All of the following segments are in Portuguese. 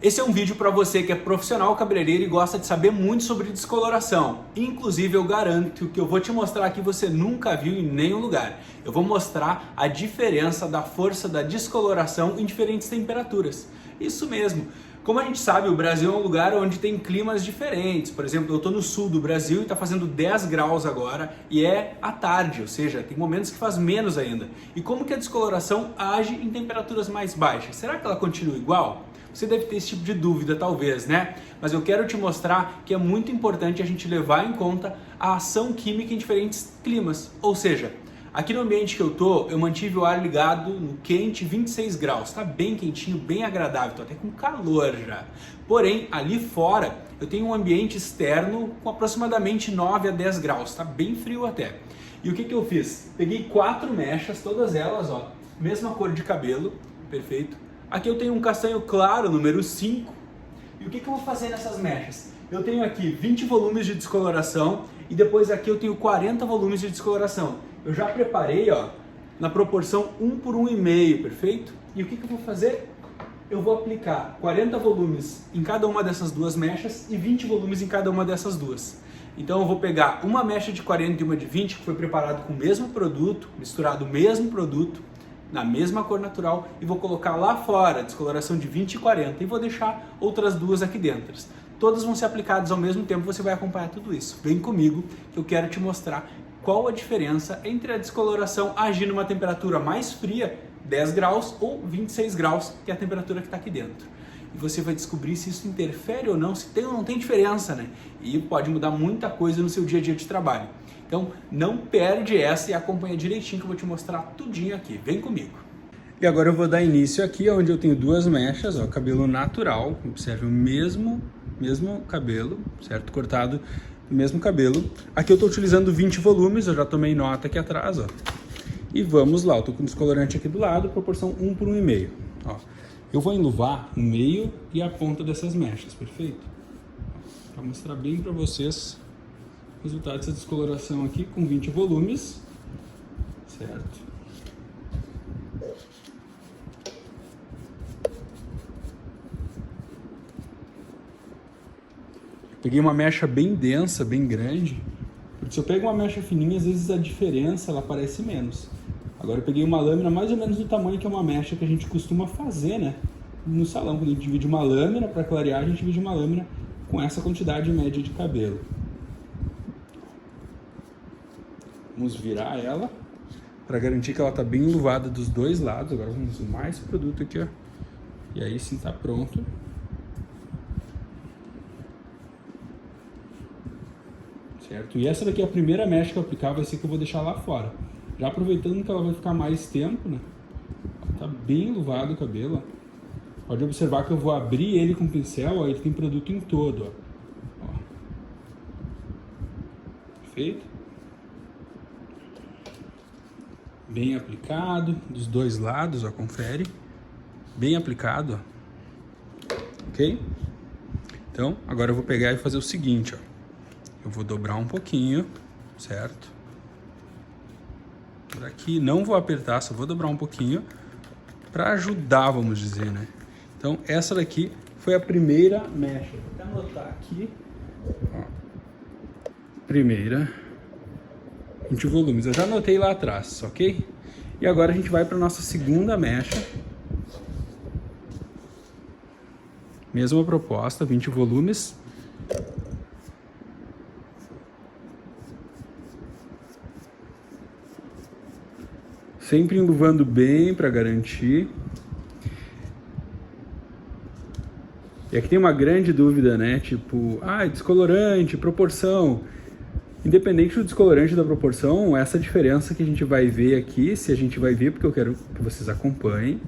Esse é um vídeo para você que é profissional cabeleireiro e gosta de saber muito sobre descoloração. Inclusive eu garanto que eu vou te mostrar que você nunca viu em nenhum lugar. Eu vou mostrar a diferença da força da descoloração em diferentes temperaturas. Isso mesmo. Como a gente sabe, o Brasil é um lugar onde tem climas diferentes. Por exemplo, eu estou no sul do Brasil e está fazendo 10 graus agora e é à tarde, ou seja, tem momentos que faz menos ainda. E como que a descoloração age em temperaturas mais baixas? Será que ela continua igual? Você deve ter esse tipo de dúvida, talvez, né? Mas eu quero te mostrar que é muito importante a gente levar em conta a ação química em diferentes climas. Ou seja, aqui no ambiente que eu tô, eu mantive o ar ligado no quente 26 graus. Tá bem quentinho, bem agradável, tô até com calor já. Porém, ali fora, eu tenho um ambiente externo com aproximadamente 9 a 10 graus. Tá bem frio até. E o que eu fiz? Peguei 4 mechas, todas elas, ó, mesma cor de cabelo, perfeito? Aqui eu tenho um castanho claro, número 5. E o que eu vou fazer nessas mechas? Eu tenho aqui 20 volumes de descoloração e depois aqui eu tenho 40 volumes de descoloração. Eu já preparei, ó, na proporção 1 por 1,5, perfeito? E o que eu vou fazer? Eu vou aplicar 40 volumes em cada uma dessas duas mechas e 20 volumes em cada uma dessas duas. Então eu vou pegar uma mecha de 40 e uma de 20 que foi preparado com o mesmo produto, misturado o mesmo produto, na mesma cor natural, e vou colocar lá fora a descoloração de 20 e 40 e vou deixar outras duas aqui dentro. Todas vão ser aplicadas ao mesmo tempo, você vai acompanhar tudo isso. Vem comigo que eu quero te mostrar qual a diferença entre a descoloração agir numa temperatura mais fria, 10 graus ou 26 graus, que é a temperatura que está aqui dentro. E você vai descobrir se isso interfere ou não, se tem ou não tem diferença, né? E pode mudar muita coisa no seu dia a dia de trabalho. Então não perde essa e acompanha direitinho que eu vou te mostrar tudinho aqui. Vem comigo. E agora eu vou dar início aqui onde eu tenho duas mechas, ó, cabelo natural, observe o mesmo cabelo, certo? Cortado do mesmo cabelo. Aqui eu estou utilizando 20 volumes, eu já tomei nota aqui atrás, ó. E vamos lá, eu estou com o descolorante aqui do lado, proporção 1 por 1,5. Ó. Eu vou enluvar o meio e a ponta dessas mechas, perfeito? Para mostrar bem para vocês o resultado dessa descoloração aqui com 20 volumes, certo? Peguei uma mecha bem densa, bem grande, porque se eu pego uma mecha fininha, às vezes a diferença ela aparece menos. Agora eu peguei uma lâmina mais ou menos do tamanho que é uma mecha que a gente costuma fazer, né? No salão, quando a gente divide uma lâmina para clarear, a gente divide uma lâmina com essa quantidade média de cabelo. Vamos virar ela para garantir que ela está bem enluvada dos dois lados. Agora vamos zoomar esse produto aqui, ó. E aí sim está pronto. Certo? E essa daqui é a primeira mecha que eu aplicar, vai ser que eu vou deixar lá fora. Já aproveitando que ela vai ficar mais tempo, né? Tá bem enluvado o cabelo, ó. Pode observar que eu vou abrir ele com o pincel, ó, ele tem produto em todo, ó. Perfeito? Bem aplicado, dos dois lados, ó, confere. Bem aplicado, ó. Ok? Então, agora eu vou pegar e fazer o seguinte, ó. Eu vou dobrar um pouquinho, certo? Por aqui, não vou apertar, só vou dobrar um pouquinho para ajudar, vamos dizer, né? Então, essa daqui foi a primeira mecha. Vou até anotar aqui, ó. Primeira 20 volumes. Eu já anotei lá atrás, ok? E agora a gente vai para nossa segunda mecha. Mesma proposta, 20 volumes. Sempre enluvando bem para garantir. E aqui tem uma grande dúvida, né? Tipo, descolorante, proporção. Independente do descolorante e da proporção, essa diferença que a gente vai ver aqui, se a gente vai ver, porque eu quero que vocês acompanhem,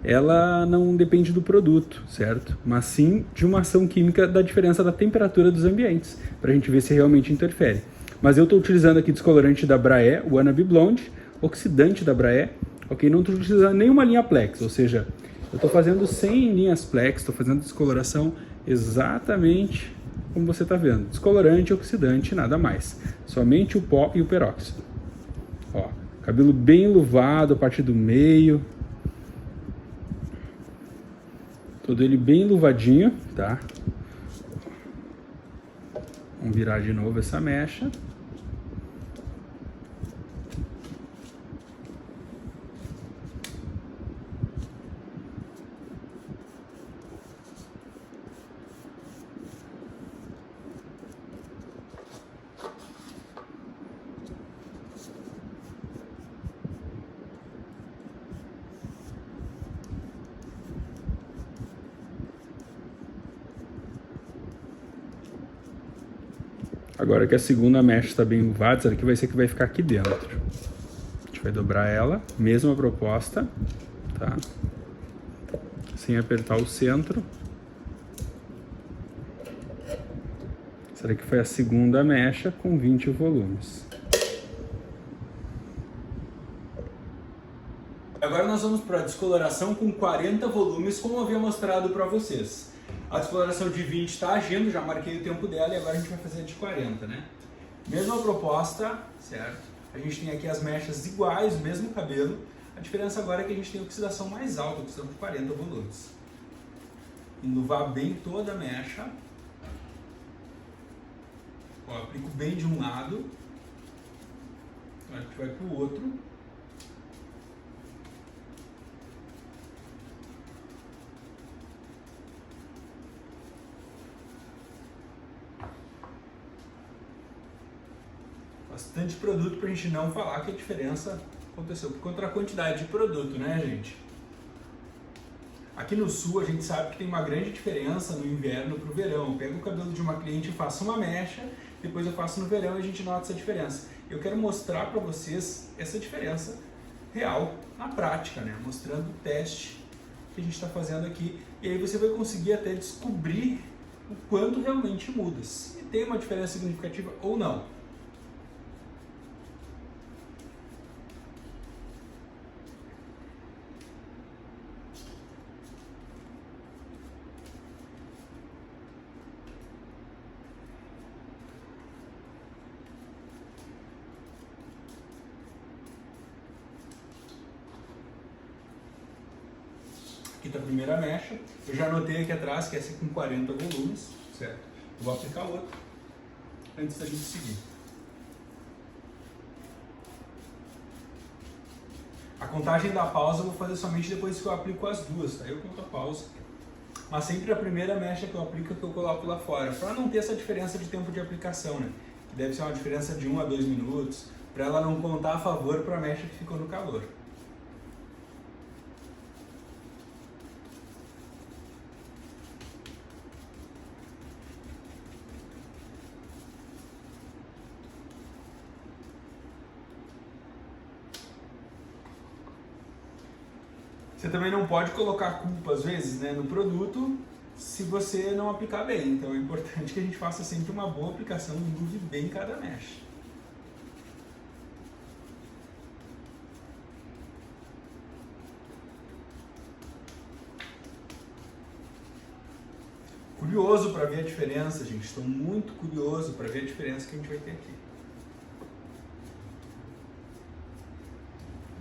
ela não depende do produto, certo? Mas sim de uma ação química da diferença da temperatura dos ambientes, para a gente ver se realmente interfere. Mas eu estou utilizando aqui descolorante da Braé, o Wannabe Blonde, oxidante da Braé, ok? Não estou utilizando nenhuma linha Plex, ou seja, eu estou fazendo sem linhas Plex, estou fazendo descoloração exatamente como você está vendo. Descolorante, oxidante, nada mais. Somente o pó e o peróxido. Ó, cabelo bem enluvado a partir do meio. Todo ele bem luvadinho, tá? Vamos virar de novo essa mecha. Agora que a segunda mecha está bem luvada, essa daqui vai ser que vai ficar aqui dentro. A gente vai dobrar ela, mesma proposta, tá? Sem apertar o centro. Essa daqui foi a segunda mecha com 20 volumes. Agora nós vamos para a descoloração com 40 volumes, como eu havia mostrado para vocês. A descoloração de 20 está agindo, já marquei o tempo dela e agora a gente vai fazer a de 40, né? Mesma proposta, certo? A gente tem aqui as mechas iguais, o mesmo cabelo. A diferença agora é que a gente tem oxidação mais alta, oxidação de 40 volumes. Enluvar bem toda a mecha. Ó, aplico bem de um lado. A gente vai para o outro. Bastante produto para a gente não falar que a diferença aconteceu por conta da quantidade de produto, né, gente? Aqui no sul a gente sabe que tem uma grande diferença no inverno para o verão. Eu pego o cabelo de uma cliente e faço uma mecha, depois eu faço no verão e a gente nota essa diferença. Eu quero mostrar para vocês essa diferença real na prática, né? Mostrando o teste que a gente está fazendo aqui. E aí você vai conseguir até descobrir o quanto realmente muda, se tem uma diferença significativa ou não. Aqui está a primeira mecha, eu já anotei aqui atrás que essa é com 40 volumes, certo? Eu vou aplicar outra antes da gente seguir. A contagem da pausa eu vou fazer somente depois que eu aplico as duas, tá? Eu conto a pausa, mas sempre a primeira mecha que eu aplico é que eu coloco lá fora, para não ter essa diferença de tempo de aplicação, né? Que deve ser uma diferença de 1 a 2 minutos, para ela não contar a favor para a mecha que ficou no calor. Você também não pode colocar culpa, às vezes, né, no produto se você não aplicar bem. Então é importante que a gente faça sempre uma boa aplicação, luve bem cada mecha. Curioso para ver a diferença, gente. Estou muito curioso para ver a diferença que a gente vai ter aqui.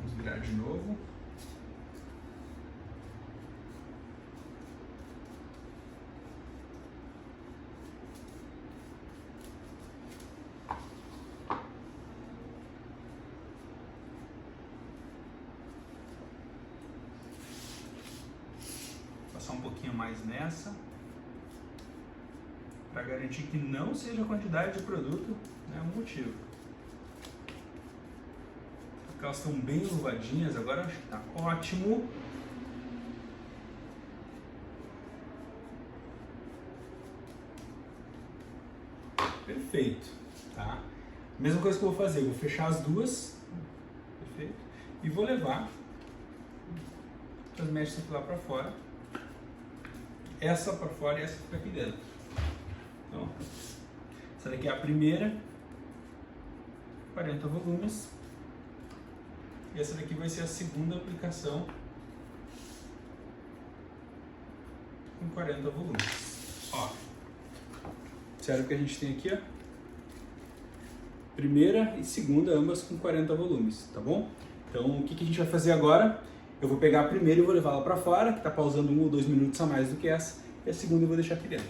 Vamos virar de novo. Passar um pouquinho mais nessa, para garantir que não seja a quantidade de produto, né, um motivo. Porque elas estão bem luvadinhas, agora acho que está ótimo. Perfeito, tá? Mesma coisa que eu vou fazer, eu vou fechar as duas, perfeito, e vou levar as mechas lá para fora. Essa para fora e essa fica aqui dentro. Então, essa daqui é a primeira, 40 volumes. E essa daqui vai ser a segunda aplicação com 40 volumes. Ó, observa que a gente tem aqui, ó, primeira e segunda, ambas com 40 volumes, tá bom? Então, o que a gente vai fazer agora? Eu vou pegar a primeira e vou levar ela para fora, que tá pausando 1 ou 2 minutos a mais do que essa, e a segunda eu vou deixar aqui dentro.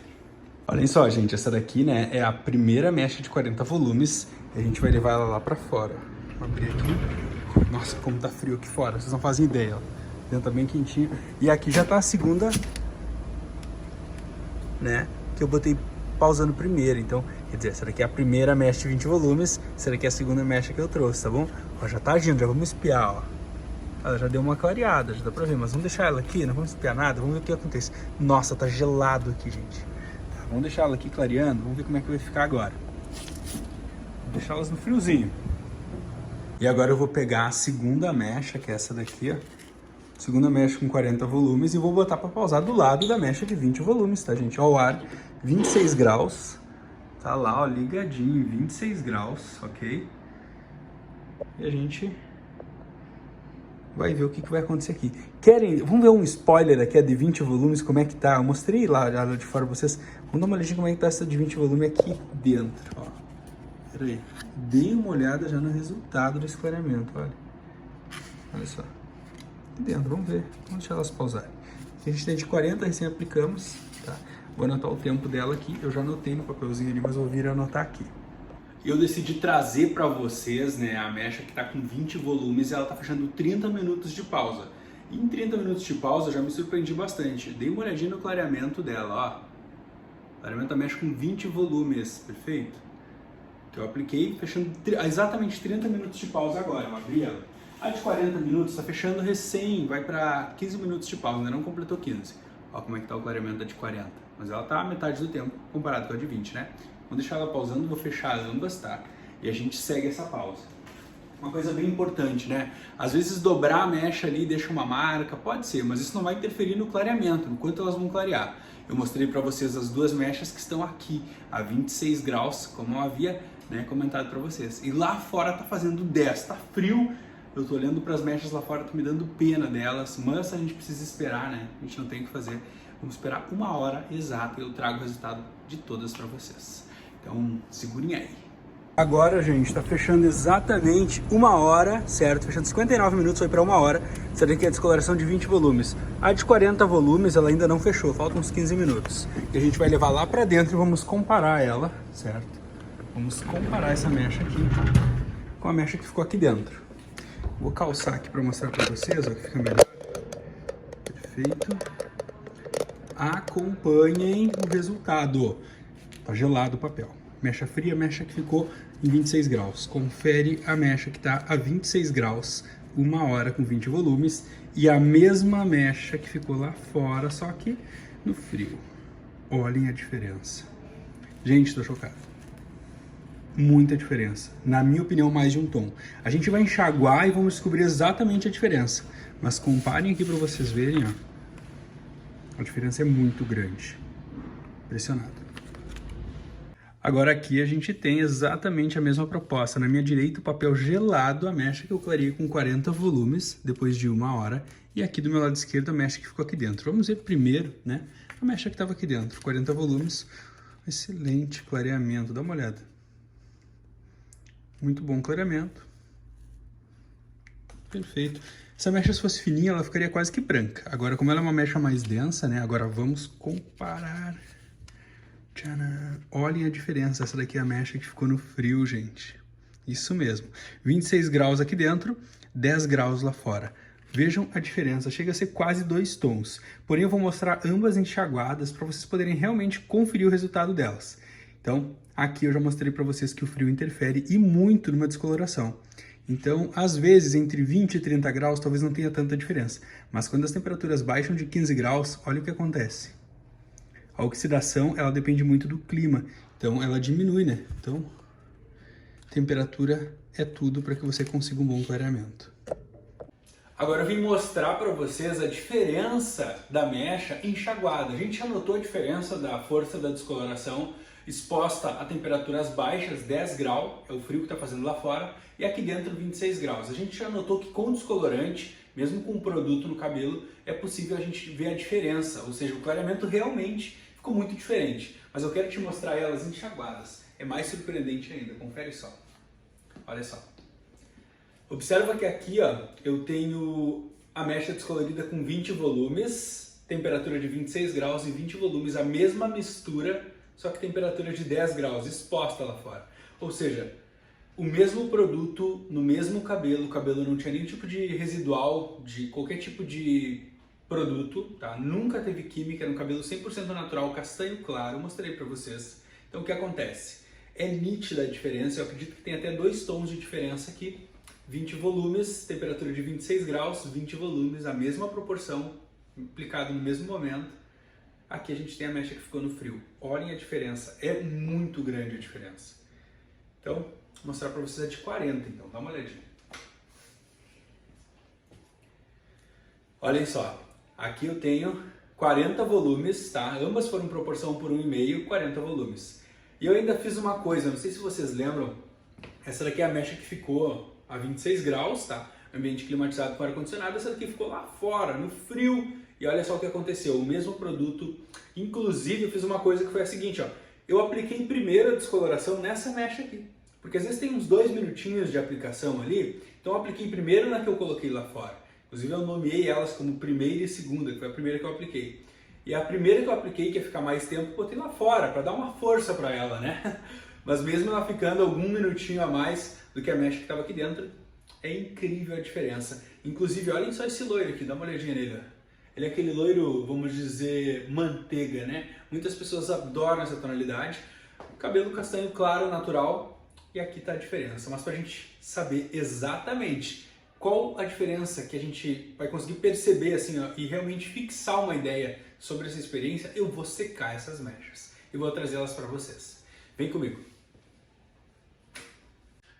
Olhem só, gente, essa daqui, né, é a primeira mecha de 40 volumes, e a gente vai levar ela lá para fora. Vou abrir aqui. Nossa, como tá frio aqui fora, vocês não fazem ideia, ó. Dentro tá bem quentinho. E aqui já tá a segunda, né, que eu botei pausando primeiro. Então, quer dizer, essa daqui é a primeira mecha de 20 volumes, essa daqui é a segunda mecha que eu trouxe, tá bom? Ó, já tá agindo, já vamos espiar, ó. Ela já deu uma clareada, já dá pra ver, mas vamos deixar ela aqui, não vamos espiar nada, vamos ver o que acontece. Nossa, tá gelado aqui, gente. Tá, vamos deixar ela aqui clareando, vamos ver como é que vai ficar agora. Vou deixar elas no friozinho. E agora eu vou pegar a segunda mecha, que é essa daqui, ó. Segunda mecha com 40 volumes e vou botar pra pausar do lado da mecha de 20 volumes, tá, gente? Ó, o ar, 26 graus. Tá lá, ó, ligadinho, 26 graus, ok? E a gente vai ver o que vai acontecer aqui. Vamos ver um spoiler aqui, a de 20 volumes, como é que tá? Eu mostrei lá de fora pra vocês. Vamos dar uma olhadinha como é que tá essa de 20 volumes aqui dentro, ó. Pera aí. Dei uma olhada já no resultado desse clareamento, olha. Olha só. Aqui dentro, vamos ver. Vamos deixar elas pausarem. Aqui a gente tem de 40, recém aplicamos, tá? Vou anotar o tempo dela aqui. Eu já anotei no papelzinho ali, mas vou vir anotar aqui. Eu decidi trazer para vocês, né, a mecha que está com 20 volumes e ela está fechando 30 minutos de pausa. E em 30 minutos de pausa eu já me surpreendi bastante. Dei uma olhadinha no clareamento dela, ó. Clareamento da mecha com 20 volumes, perfeito? Que eu apliquei fechando exatamente 30 minutos de pausa agora, eu abri ela. A de 40 minutos está fechando recém, vai para 15 minutos de pausa, ainda não completou 15. Olha como é que está o clareamento da de 40. Mas ela está a metade do tempo comparado com a de 20, né? Vou deixar ela pausando, vou fechar ambas, tá? E a gente segue essa pausa. Uma coisa bem importante, né? Às vezes dobrar a mecha ali deixa uma marca, pode ser, mas isso não vai interferir no clareamento, no quanto elas vão clarear. Eu mostrei para vocês as duas mechas que estão aqui, a 26 graus, como eu havia, né, comentado para vocês. E lá fora tá fazendo 10, tá frio. Eu tô olhando para as mechas lá fora, tô me dando pena delas, mas a gente precisa esperar, né? A gente não tem o que fazer. Vamos esperar 1 hora exata e eu trago o resultado de todas para vocês. Então, segurem aí. Agora, gente, tá fechando exatamente 1 hora, certo? Fechando 59 minutos, foi para 1 hora. Essa daqui é a descoloração de 20 volumes. A de 40 volumes, ela ainda não fechou, faltam uns 15 minutos. E a gente vai levar lá para dentro e vamos comparar ela, certo? Vamos comparar essa mecha aqui com a mecha que ficou aqui dentro. Vou calçar aqui para mostrar para vocês, ó, que fica melhor. Perfeito. Acompanhem o resultado. Tá gelado o papel. Mecha fria, mecha que ficou em 26 graus. Confere a mecha que está a 26 graus, 1 hora com 20 volumes. E a mesma mecha que ficou lá fora, só que no frio. Olhem a diferença. Gente, tô chocado. Muita diferença. Na minha opinião, mais de um tom. A gente vai enxaguar e vamos descobrir exatamente a diferença. Mas comparem aqui para vocês verem, ó. A diferença é muito grande. Impressionado. Agora aqui a gente tem exatamente a mesma proposta. Na minha direita, o papel gelado, a mecha que eu clareei com 40 volumes, depois de 1 hora. E aqui do meu lado esquerdo, a mecha que ficou aqui dentro. Vamos ver primeiro, né, a mecha que estava aqui dentro. 40 volumes. Excelente clareamento. Dá uma olhada. Muito bom clareamento. Perfeito. Se a mecha fosse fininha, ela ficaria quase que branca. Agora, como ela é uma mecha mais densa, né? Agora vamos comparar. Tcharam. Olhem a diferença. Essa daqui é a mecha que ficou no frio, gente. Isso mesmo. 26 graus aqui dentro, 10 graus lá fora. Vejam a diferença. Chega a ser quase 2 tons. Porém, eu vou mostrar ambas enxaguadas para vocês poderem realmente conferir o resultado delas. Então, aqui eu já mostrei para vocês que o frio interfere e muito numa descoloração. Então, às vezes, entre 20 e 30 graus, talvez não tenha tanta diferença. Mas quando as temperaturas baixam de 15 graus, olha o que acontece. A oxidação, ela depende muito do clima. Então, ela diminui, né? Então, temperatura é tudo para que você consiga um bom clareamento. Agora eu vim mostrar para vocês a diferença da mecha enxaguada. A gente já notou a diferença da força da descoloração exposta a temperaturas baixas, 10 graus, é o frio que está fazendo lá fora, e aqui dentro 26 graus. A gente já notou que com descolorante, mesmo com o produto no cabelo, é possível a gente ver a diferença, ou seja, o clareamento realmente ficou muito diferente. Mas eu quero te mostrar elas enxaguadas, é mais surpreendente ainda, confere só. Olha só. Observa que aqui, ó, eu tenho a mecha descolorida com 20 volumes, temperatura de 26 graus e 20 volumes, a mesma mistura, só que temperatura de 10 graus, exposta lá fora. Ou seja, o mesmo produto no mesmo cabelo, o cabelo não tinha nenhum tipo de residual, de qualquer tipo de produto, tá? Nunca teve química, era um cabelo 100% natural, castanho claro, eu mostrei pra vocês. Então o que acontece? É nítida a diferença, eu acredito que tem até 2 tons de diferença aqui. 20 volumes, temperatura de 26 graus, 20 volumes, a mesma proporção, aplicado no mesmo momento. Aqui a gente tem a mecha que ficou no frio. Olhem a diferença, é muito grande a diferença. Então, vou mostrar para vocês a de 40, então, dá uma olhadinha. Olhem só, aqui eu tenho 40 volumes, tá? Ambas foram proporção por 1,5, 40 volumes. E eu ainda fiz uma coisa, não sei se vocês lembram, essa daqui é a mecha que ficou a 26 graus, tá? Ambiente climatizado com ar-condicionado, essa daqui ficou lá fora, no frio. E olha só o que aconteceu, o mesmo produto, inclusive eu fiz uma coisa que foi a seguinte, ó. Eu apliquei primeiro a descoloração nessa mecha aqui. Porque às vezes tem uns 2 minutinhos de aplicação ali, então eu apliquei primeiro na que eu coloquei lá fora. Inclusive eu nomeei elas como primeira e segunda, que foi a primeira que eu apliquei. E a primeira que eu apliquei, que ia ficar mais tempo, eu botei lá fora, para dar uma força para ela, né? Mas mesmo ela ficando algum minutinho a mais do que a mecha que estava aqui dentro, é incrível a diferença. Inclusive, olhem só esse loiro aqui, dá uma olhadinha nele. Ele é aquele loiro, vamos dizer, manteiga, né? Muitas pessoas adoram essa tonalidade. Cabelo castanho claro, natural. E aqui está a diferença. Mas para a gente saber exatamente qual a diferença que a gente vai conseguir perceber assim, ó, e realmente fixar uma ideia sobre essa experiência, eu vou secar essas mechas e vou trazê-las para vocês. Vem comigo!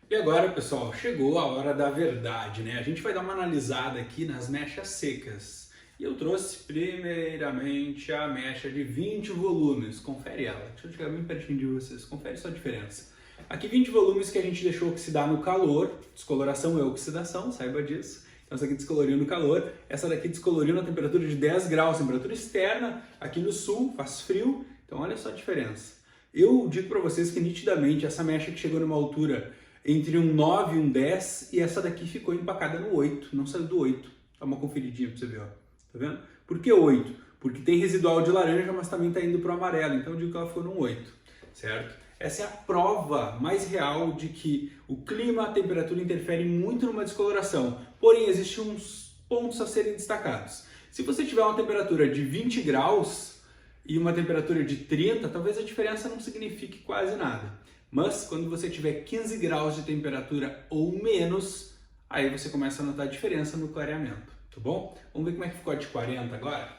E agora, pessoal, chegou a hora da verdade, né? A gente vai dar uma analisada aqui nas mechas secas. E eu trouxe primeiramente a mecha de 20 volumes. Confere ela. Deixa eu chegar bem pertinho de vocês. Confere só a diferença. Aqui 20 volumes que a gente deixou oxidar no calor. Descoloração é oxidação, saiba disso. Então essa aqui descoloriu no calor. Essa daqui descoloriu na temperatura de 10 graus, temperatura externa. Aqui no sul faz frio. Então olha só a diferença. Eu digo para vocês que nitidamente essa mecha que chegou numa altura entre um 9 e um 10, e essa daqui ficou empacada no 8, não saiu do 8. Dá uma conferidinha para você ver, ó. Tá vendo? Por que 8? Porque tem residual de laranja, mas também está indo para o amarelo, então eu digo que ela foi no 8, certo? Essa é a prova mais real de que o clima, a temperatura interfere muito numa descoloração, porém existem uns pontos a serem destacados. Se você tiver uma temperatura de 20 graus e uma temperatura de 30, talvez a diferença não signifique quase nada. Mas quando você tiver 15 graus de temperatura ou menos, aí você começa a notar a diferença no clareamento, tá bom? Vamos ver como é que ficou a de 40 agora?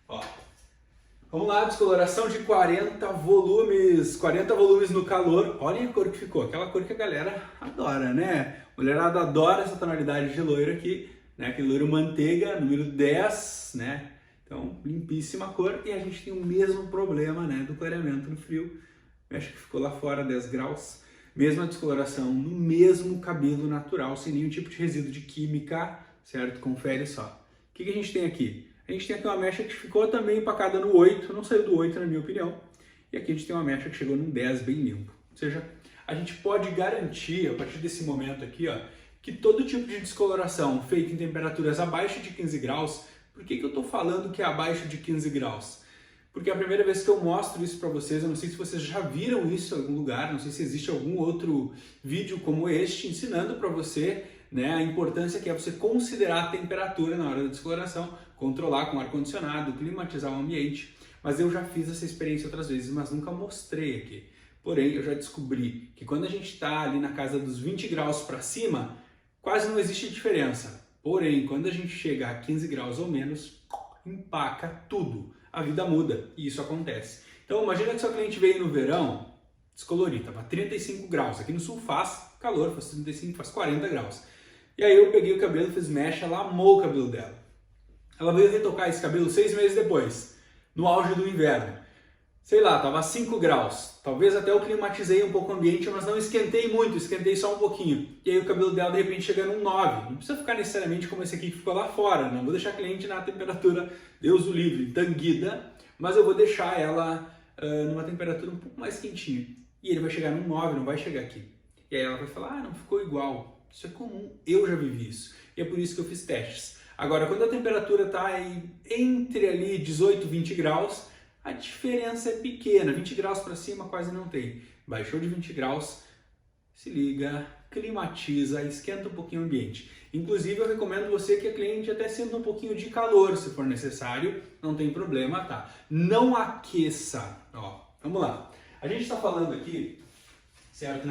Ó, vamos lá, descoloração de 40 volumes no calor. Olhem a cor que ficou, aquela cor que a galera adora, né? A mulherada adora essa tonalidade de loiro aqui, né? Aquele loiro manteiga, número 10, né? Então, limpíssima cor, e a gente tem o mesmo problema, né, do clareamento no frio. Acho que ficou lá fora 10 graus, mesma descoloração no mesmo cabelo natural, sem nenhum tipo de resíduo de química, certo? Confere só. O que a gente tem aqui? A gente tem aqui uma mecha que ficou também empacada no 8, não saiu do 8 na minha opinião, e aqui a gente tem uma mecha que chegou num 10 bem limpo. Ou seja, a gente pode garantir, a partir desse momento aqui, ó, que todo tipo de descoloração feita em temperaturas abaixo de 15 graus, por que eu estou falando que é abaixo de 15 graus? Porque é a primeira vez que eu mostro isso para vocês, eu não sei se vocês já viram isso em algum lugar, não sei se existe algum outro vídeo como este ensinando para você, né, a importância que é você considerar a temperatura na hora da descoloração, controlar com ar-condicionado, climatizar o ambiente. Mas eu já fiz essa experiência outras vezes, mas nunca mostrei aqui. Porém, eu já descobri que quando a gente está ali na casa dos 20 graus para cima, quase não existe diferença. Porém, quando a gente chega a 15 graus ou menos, empaca tudo. A vida muda e isso acontece. Então imagina que seu cliente veio no verão, descolorir, estava 35 graus. Aqui no sul faz calor, faz 35, faz 40 graus. E aí eu peguei o cabelo, fiz mecha, ela amou o cabelo dela. Ela veio retocar esse cabelo 6 meses depois, no auge do inverno. Sei lá, estava 5 graus. Talvez até eu climatizei um pouco o ambiente, mas não esquentei muito, esquentei só um pouquinho. E aí o cabelo dela de repente chega num 9. Não precisa ficar necessariamente como esse aqui que ficou lá fora. Não vou deixar a cliente na temperatura, Deus o livre, tanguida, mas eu vou deixar ela numa temperatura um pouco mais quentinha. E ele vai chegar num 9, não vai chegar aqui. E aí ela vai falar, não ficou igual. Isso é comum, eu já vivi isso. E é por isso que eu fiz testes. Agora, quando a temperatura está entre ali 18 e 20 graus, a diferença é pequena. 20 graus para cima quase não tem. Baixou de 20 graus, se liga, climatiza, esquenta um pouquinho o ambiente. Inclusive, eu recomendo você que a cliente até sinta um pouquinho de calor, se for necessário, não tem problema, tá? Não aqueça. Ó, vamos lá. A gente está falando aqui, certo,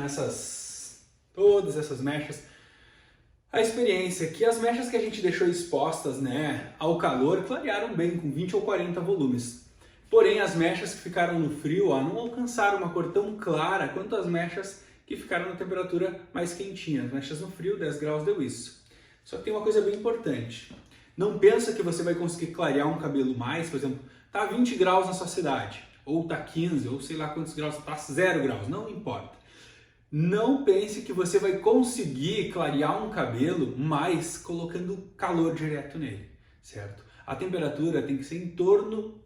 todas essas mechas, a experiência é que as mechas que a gente deixou expostas, né, ao calor clarearam bem, com 20 ou 40 volumes. Porém, as mechas que ficaram no frio, ó, não alcançaram uma cor tão clara quanto as mechas que ficaram na temperatura mais quentinha. As mechas no frio, 10 graus deu isso. Só que tem uma coisa bem importante. Não pensa que você vai conseguir clarear um cabelo mais, por exemplo, tá 20 graus na sua cidade, ou tá 15, ou sei lá quantos graus, tá 0 graus, não importa. Não pense que você vai conseguir clarear um cabelo mais colocando calor direto nele, certo? A temperatura tem que ser em torno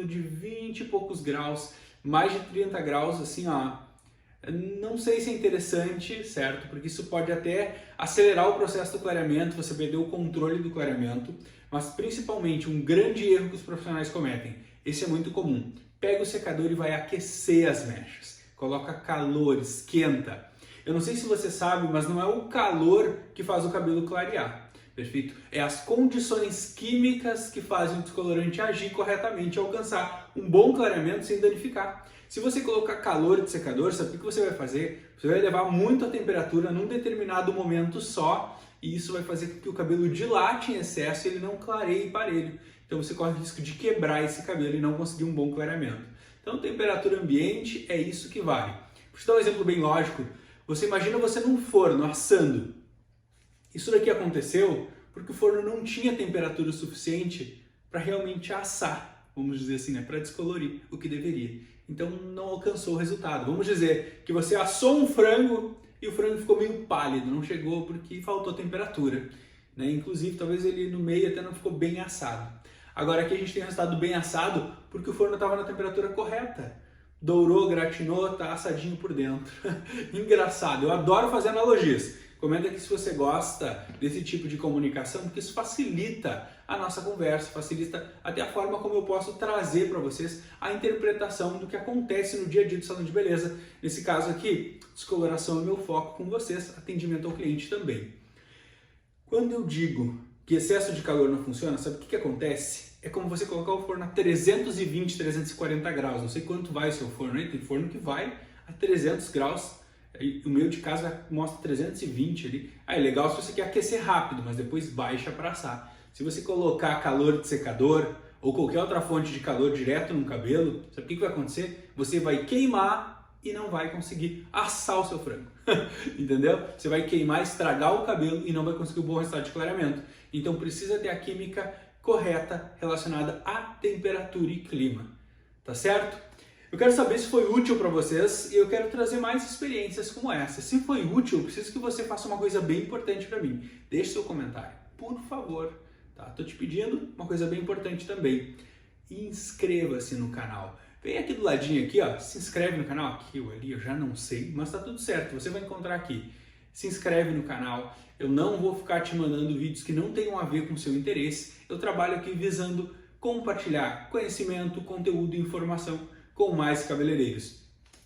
de 20 e poucos graus, mais de 30 graus, assim, ó. Não sei se é interessante, certo? Porque isso pode até acelerar o processo do clareamento, você perder o controle do clareamento, mas principalmente um grande erro que os profissionais cometem, esse é muito comum. Pega o secador e vai aquecer as mechas, coloca calor, esquenta. Eu não sei se você sabe, mas não é o calor que faz o cabelo clarear, perfeito? É as condições químicas que fazem o descolorante agir corretamente e alcançar um bom clareamento sem danificar. Se você colocar calor de secador, sabe o que você vai fazer? Você vai elevar muito a temperatura num determinado momento só e isso vai fazer com que o cabelo dilate em excesso e ele não clareie parelho. Então você corre o risco de quebrar esse cabelo e não conseguir um bom clareamento. Então temperatura ambiente é isso que vale. Para te dar um exemplo bem lógico, você imagina você num forno assando. Isso daqui aconteceu porque o forno não tinha temperatura suficiente para realmente assar, vamos dizer assim, né? Para descolorir o que deveria. Então não alcançou o resultado. Vamos dizer que você assou um frango e o frango ficou meio pálido, não chegou porque faltou temperatura, né? Inclusive talvez ele no meio até não ficou bem assado. Agora aqui a gente tem o resultado bem assado porque o forno estava na temperatura correta. Dourou, gratinou, tá assadinho por dentro. Engraçado, eu adoro fazer analogias. Comenta aqui se você gosta desse tipo de comunicação, porque isso facilita a nossa conversa, facilita até a forma como eu posso trazer para vocês a interpretação do que acontece no dia a dia do salão de beleza. Nesse caso aqui, descoloração é meu foco com vocês, atendimento ao cliente também. Quando eu digo que excesso de calor não funciona, sabe o que acontece? É como você colocar o forno a 320, 340 graus. Não sei quanto vai o seu forno aí, tem forno que vai a 300 graus. O meu de casa mostra 320 ali. É legal se você quer aquecer rápido, mas depois baixa para assar. Se você colocar calor de secador ou qualquer outra fonte de calor direto no cabelo, sabe o que vai acontecer? Você vai queimar e não vai conseguir assar o seu frango. Entendeu? Você vai queimar, estragar o cabelo e não vai conseguir um bom resultado de clareamento. Então precisa ter a química correta relacionada à temperatura e clima. Tá certo? Eu quero saber se foi útil para vocês e eu quero trazer mais experiências como essa. Se foi útil, eu preciso que você faça uma coisa bem importante para mim. Deixe seu comentário, por favor. Tá? Tô te pedindo uma coisa bem importante também. Inscreva-se no canal. Vem aqui do ladinho aqui, ó, se inscreve no canal, aqui ou ali, eu já não sei, mas tá tudo certo, você vai encontrar aqui. Se inscreve no canal, eu não vou ficar te mandando vídeos que não tenham a ver com o seu interesse. Eu trabalho aqui visando compartilhar conhecimento, conteúdo e informação com mais cabeleireiros.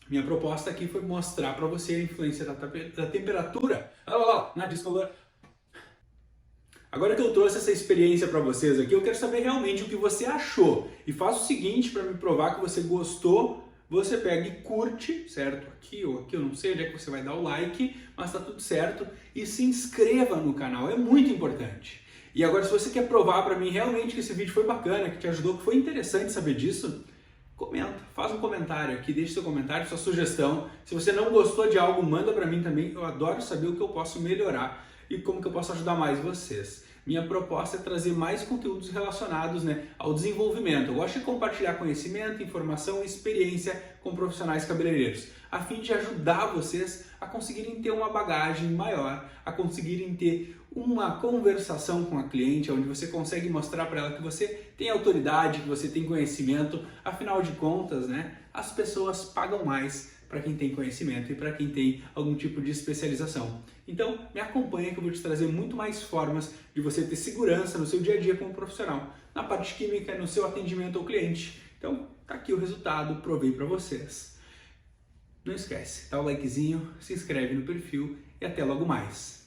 Minha proposta aqui foi mostrar para você a influência da temperatura na descoloração. Agora que eu trouxe essa experiência para vocês aqui, eu quero saber realmente o que você achou. E faz o seguinte para me provar que você gostou. Você pega e curte, certo? Aqui ou aqui, eu não sei onde é que você vai dar o like, mas tá tudo certo. E se inscreva no canal, é muito importante. E agora, se você quer provar para mim realmente que esse vídeo foi bacana, que te ajudou, que foi interessante saber disso, comenta, faz um comentário aqui, deixe seu comentário, sua sugestão. Se você não gostou de algo, manda para mim também. Eu adoro saber o que eu posso melhorar e como que eu posso ajudar mais vocês. Minha proposta é trazer mais conteúdos relacionados, ao desenvolvimento. Eu gosto de compartilhar conhecimento, informação e experiência com profissionais cabeleireiros, a fim de ajudar vocês a conseguirem ter uma bagagem maior, a conseguirem ter uma conversação com a cliente, onde você consegue mostrar para ela que você tem autoridade, que você tem conhecimento. Afinal de contas, as pessoas pagam mais para quem tem conhecimento e para quem tem algum tipo de especialização. Então, me acompanha que eu vou te trazer muito mais formas de você ter segurança no seu dia a dia como profissional, na parte química, no seu atendimento ao cliente. Então, tá aqui o resultado, provei para vocês. Não esquece, dá o likezinho, se inscreve no perfil e até logo mais.